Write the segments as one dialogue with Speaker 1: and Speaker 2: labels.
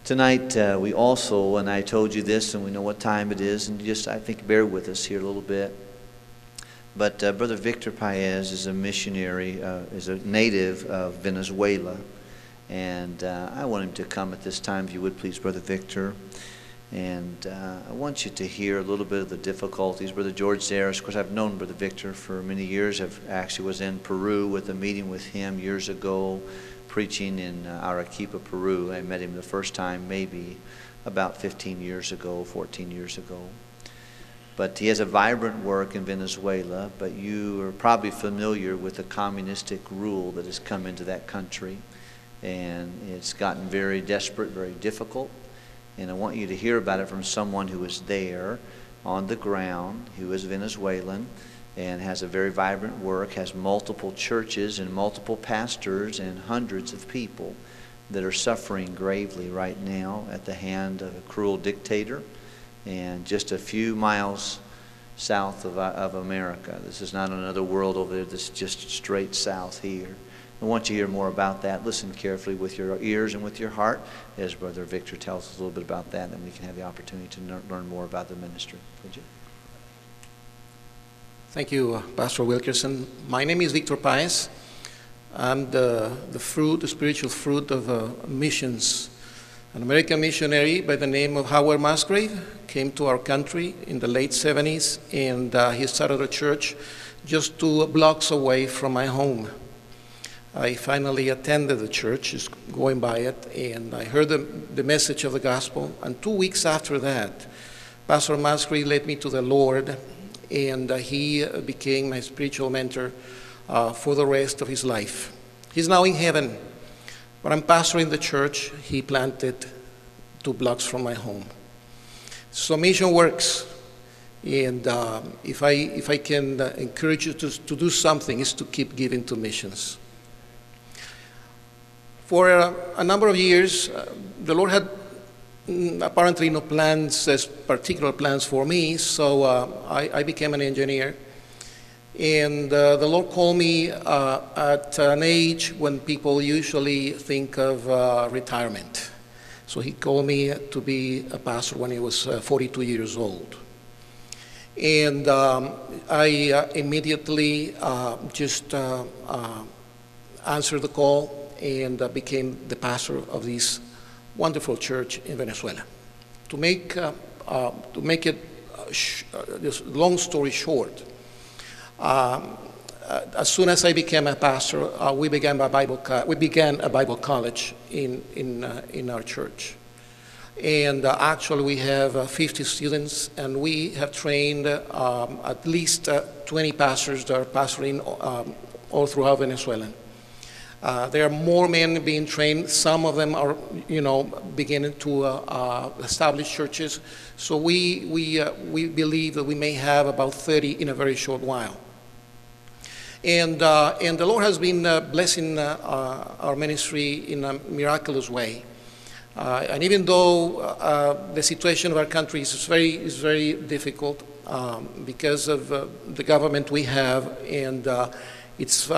Speaker 1: Tonight, we also, and I told you this, and we know what time it is, and just, I think, bear with us here a little bit. But Brother Victor Paez is a missionary, is a native of Venezuela. And I want him to come at this time, if you would please, Brother Victor. And I want you to hear a little bit of the difficulties. Brother George Zaris, of course, I've known Brother Victor for many years. I actually was in Peru with a meeting with him years ago, preaching in Arequipa, Peru. I met him the first time maybe about 15 years ago, 14 years ago. But he has a vibrant work in Venezuela, but you are probably familiar with the communistic rule that has come into that country. And it's gotten very desperate, very difficult. And I want you to hear about it from someone who is there on the ground, who is Venezuelan, and has a very vibrant work, has multiple churches and multiple pastors and hundreds of people that are suffering gravely right now at the hand of a cruel dictator. And just a few miles south of America. This is not another world over there. This is just straight south here. I want you to hear more about that. Listen carefully with your ears and with your heart as Brother Victor tells us a little bit about that, and then we can have the opportunity to learn more about the ministry. Would you?
Speaker 2: Thank you, Pastor Wilkerson. My name is Victor Paez. I'm the spiritual fruit of missions. An American missionary by the name of Howard Musgrave came to our country in the late 70s, and he started a church just 2 blocks away from my home. I finally attended the church, just going by it, and I heard the message of the gospel. And 2 weeks after that, Pastor Musgrave led me to the Lord, and he became my spiritual mentor for the rest of his life. He's now in heaven, but I'm pastoring the church he planted 2 blocks from my home. So mission works, and if I can encourage you to do something, is to keep giving to missions. For a number of years, the Lord had apparently no plans, as particular plans for me, so I became an engineer. And the Lord called me at an age when people usually think of retirement. So he called me to be a pastor when he was 42 years old. And I immediately just answered the call and became the pastor of this wonderful church in Venezuela. To make it this long story short, as soon as I became a pastor, we began a Bible college in our church, and actually we have 50 students, and we have trained at least 20 pastors that are pastoring all throughout Venezuela. There are more men being trained. Some of them are, beginning to establish churches. So we believe that we may have about 30 in a very short while. And the Lord has been blessing our ministry in a miraculous way. And even though the situation of our country is very difficult because of the government we have and its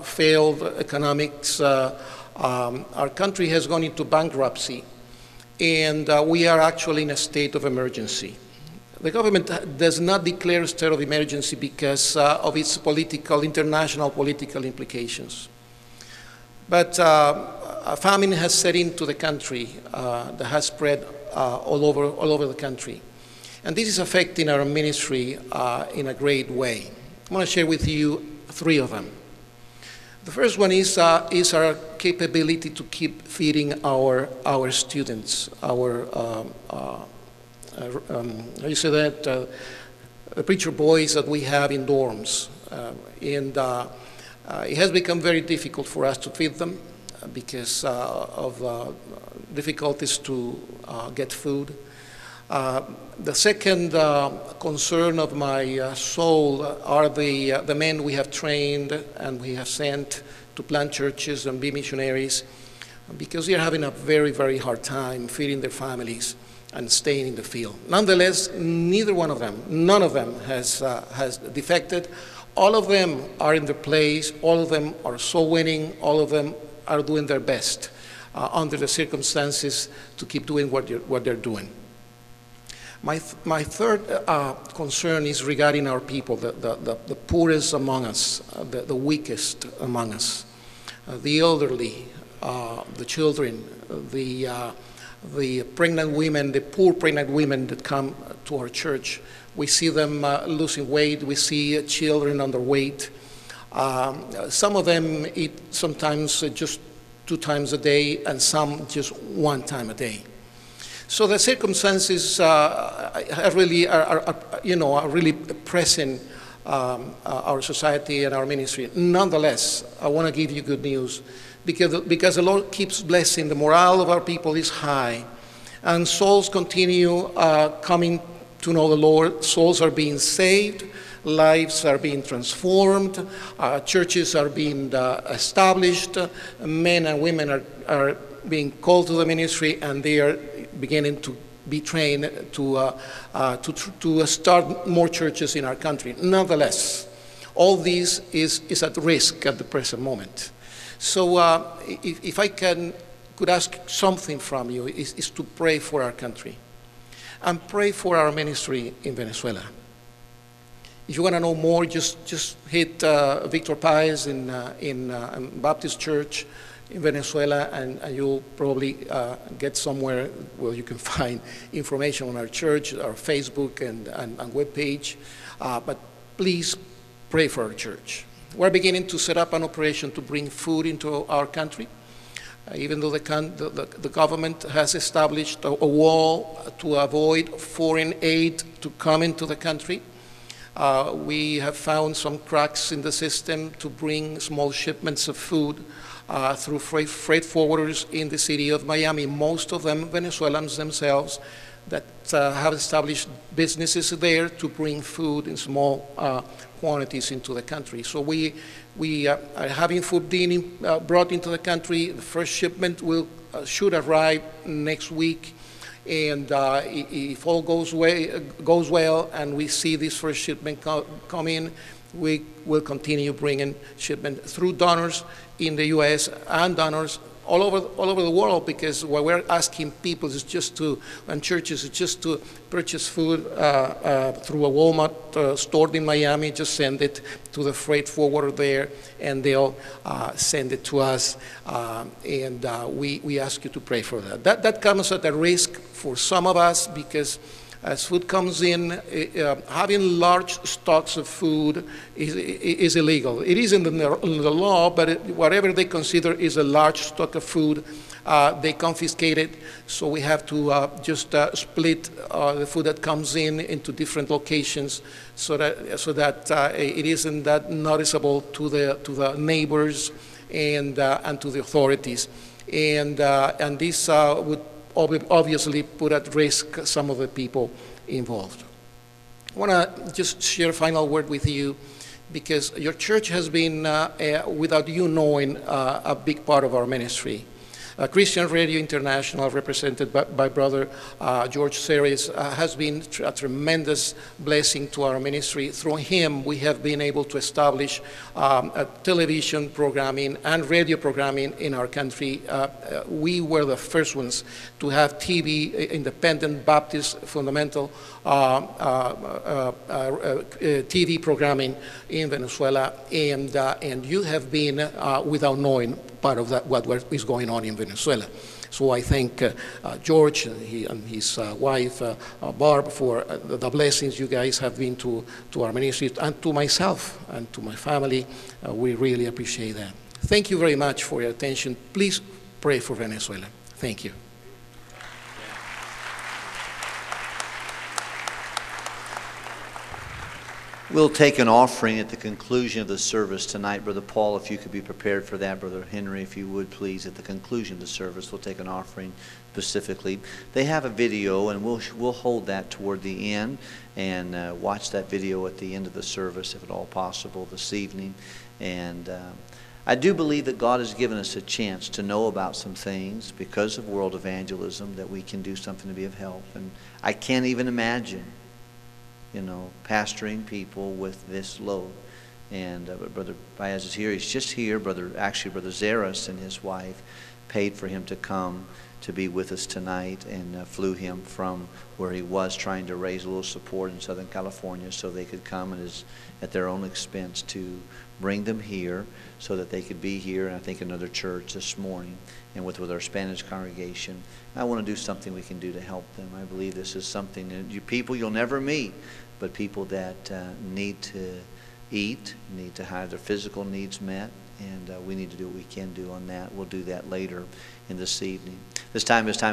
Speaker 2: failed economics, our country has gone into bankruptcy, and we are actually in a state of emergency. The government does not declare a state of emergency because of its international political implications. But a famine has set into the country that has spread all over the country. And this is affecting our ministry in a great way. I want to share with you 3 of them. The first one is our capability to keep feeding our students, how you say that, the preacher boys that we have in dorms. And it has become very difficult for us to feed them because of difficulties to get food. The second concern of my soul are the men we have trained and we have sent to plant churches and be missionaries, because they are having a very, very hard time feeding their families and staying in the field. Nonetheless, none of them has defected. All of them are in their place. All of them are soul winning. All of them are doing their best. under the circumstances to keep doing what they're doing. My third concern is regarding our people, the poorest among us, the weakest among us, the elderly, the children, the pregnant women, the poor pregnant women that come to our church. We see them losing weight. We see children underweight. Some of them eat sometimes just 2 times a day, and some just 1 time a day. So the circumstances are really pressing our society and our ministry. Nonetheless, I want to give you good news, because the Lord keeps blessing. The morale of our people is high, and souls continue coming to know the Lord. Souls are being saved. Lives are being transformed. Churches are being established. Men and women are being called to the ministry, and they are beginning to be trained to start more churches in our country. Nonetheless, all this is at risk at the present moment. So if I could ask something from you, is to pray for our country and pray for our ministry in Venezuela. If you want to know more, just hit Victor Paez in Baptist Church in Venezuela, and you'll probably get somewhere where you can find information on our church, our Facebook and webpage. But please pray for our church. We're beginning to set up an operation to bring food into our country. Even though the government has established a wall to avoid foreign aid to come into the country, we have found some cracks in the system to bring small shipments of food through freight forwarders in the city of Miami, most of them Venezuelans themselves that have established businesses there to bring food in small quantities into the country. So we are having food being brought into the country. The first shipment should arrive next week. And if all goes well and we see this first shipment come in, we will continue bringing shipment through donors in the U.S. and donors all over the world, because what we're asking people is and churches is just to purchase food through a Walmart stored in Miami. Just send it to the freight forwarder there, and they'll send it to us. And we ask you to pray for that. That comes at a risk for some of us, because as food comes in, having large stocks of food is illegal. It is in the law, but whatever they consider is a large stock of food, they confiscate it. So we have to just split the food that comes in into different locations, so that it isn't that noticeable to the neighbors and to the authorities. And this would obviously put at risk some of the people involved. I want to just share a final word with you, because your church has been, without you knowing, a big part of our ministry. Christian Radio International, represented by Brother George Series, has been a tremendous blessing to our ministry. Through him, we have been able to establish television programming and radio programming in our country. We were the first ones to have TV, independent Baptist fundamental TV programming in Venezuela, and you have been, without knowing, part of that, what is going on in Venezuela. So I thank George and his wife, Barb, for the blessings you guys have been to our ministry, and to myself and to my family. We really appreciate that. Thank you very much for your attention. Please pray for Venezuela. Thank you.
Speaker 1: We'll take an offering at the conclusion of the service tonight. Brother Paul, if you could be prepared for that. Brother Henry, if you would, please, at the conclusion of the service, we'll take an offering specifically. They have a video, and we'll hold that toward the end and watch that video at the end of the service, if at all possible, this evening. And I do believe that God has given us a chance to know about some things because of world evangelism, that we can do something to be of help. And I can't even imagine, pastoring people with this load. And Brother Diaz is here. He's just here. Brother Zaras and his wife paid for him to come to be with us tonight, and flew him from where he was trying to raise a little support in Southern California so they could come, and is at their own expense to bring them here so that they could be here, and I think another church this morning, and with our Spanish congregation. I want to do something we can do to help them. I believe this is something that people you'll never meet, but people that need to eat, need to have their physical needs met, and we need to do what we can do on that. We'll do that later in this evening. This time is time